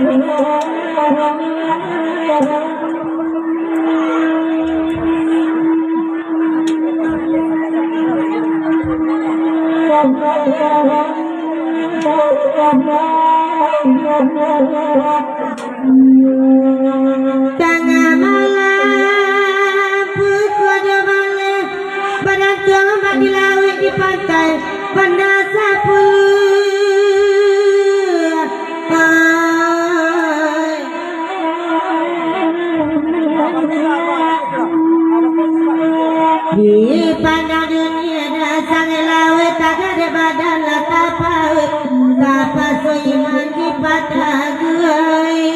Tengah malam pukul 2 malam badan coba di laut di pantai pada sepuluh di pandang dunia dasar laut tak ada badan lah tapaut so iman di patah guai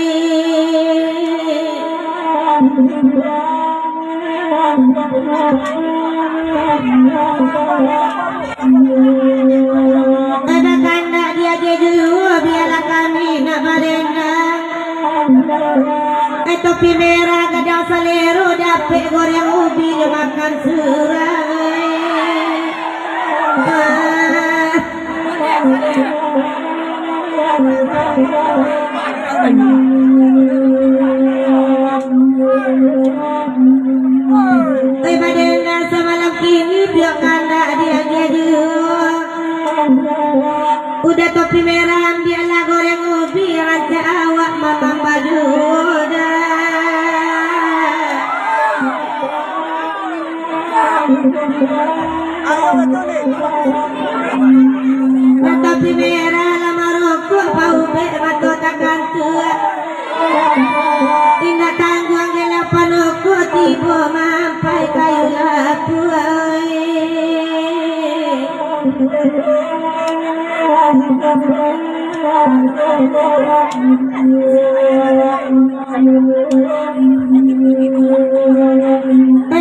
Katakan nak dia dulu biarlah kami nak berenang topi merah kadang selero dapat goreng ubi makan serai Badena semalam kini biar kandak dia dulu udah topi merah biarlah goreng ubi ranca awak mamam baju tapi merah lama rokok bau batu takkan tua ingat tanggung gelapan rokok tiba mampai kayu lapuai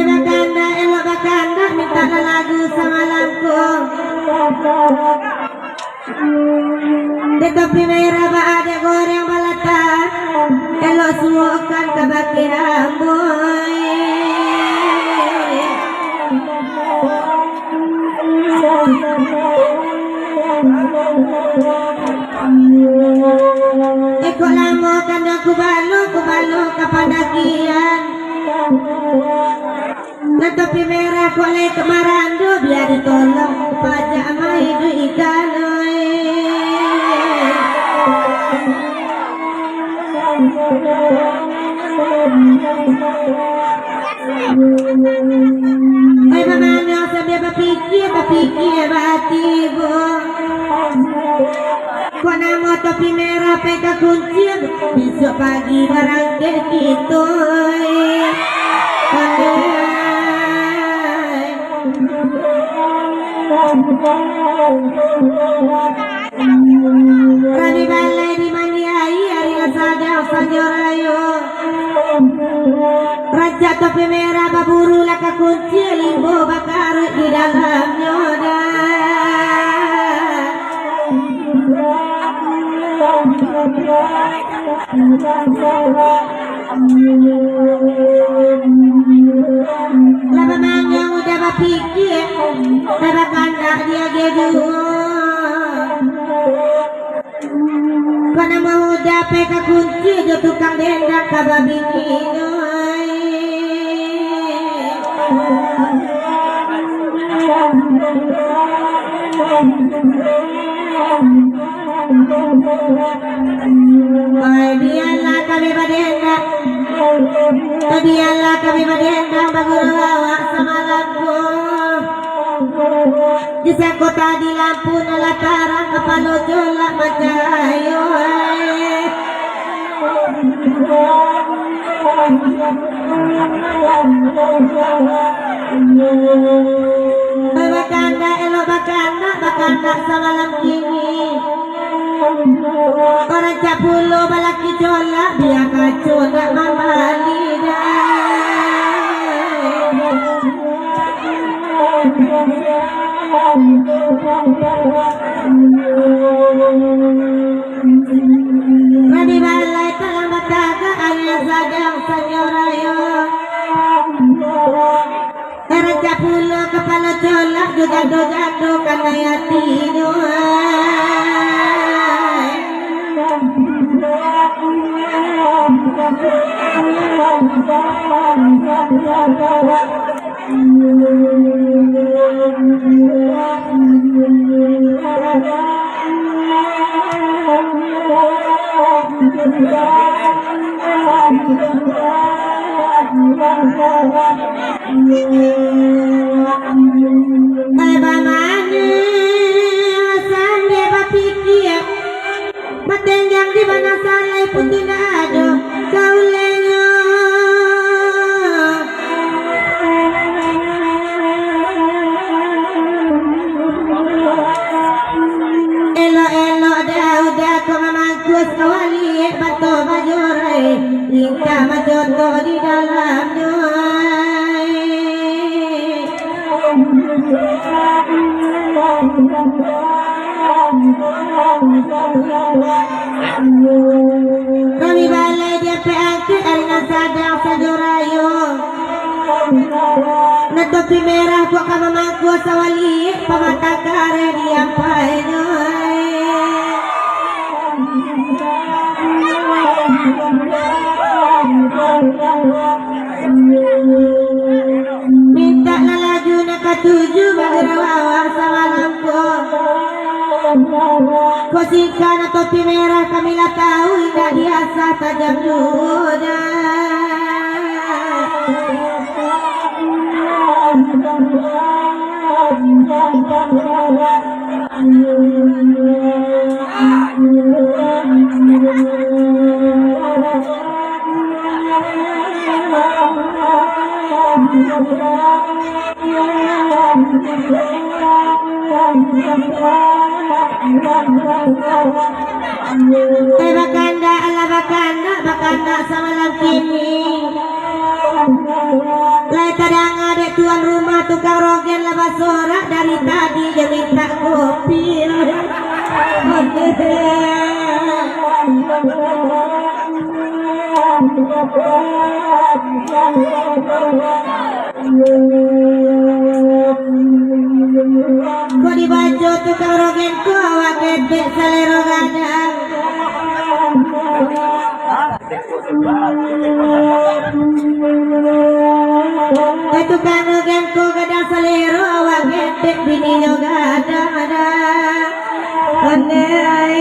bakanda elok bakanda minta lagu semalamku di topi merah ada goreng balatan elok suokan ke baki ramboy Eko lamo kandang kubalo kapanakian na topi merah kolej kemarando biar ditolong pajak mai du ikan Bagaimana sambil berpikir batibu Kau nama topi merah peka kunci besok pagi barang gitu Rani balai di Maniai hari sadar sanjorayo Raja topi merah baburu laka kunci limbo bakar di dalamnya Lama mangga udah berpikir Lama kandak dia gedu Karena mau dapat ke kunci jo tukang dendang ke babi Biarlah kami berdendang Biarlah kami berdendang baguru awak semalamku di kota di lampu nalataran kepala jolak macayo bakanda elok bakanda semalam kini orang capulo balaki jolak biar kacau tak membali Rani balai talang bataga alias sadang sanyorayo Raja pulo kepala jolak jogado karena yatino Matenggang di mana salai pun tidak ada kau lenya. Elok-elok dah kau memangkus kawali batu bajurai hingga majoto di dalamnya. Kami balai dia peangkat arina sadang sajurayo. Na topi merah kok kamu mangku sawali pamata kare dia paino. Minta laju nak ketujuh bagerawa samalamku. Kosingkan topi merah kami lah tahu tidak biasa tajam luda. Bakanda ala bakanda samalam kini. Lai kadang ada tuan rumah tukang rogen labas sorak dari tadi dia minta kopi. Kau dibaca tukang rogen kau awak gede selero gadang. Tukang rogen kau gadang selero awak gede bini gadang ada. Ondai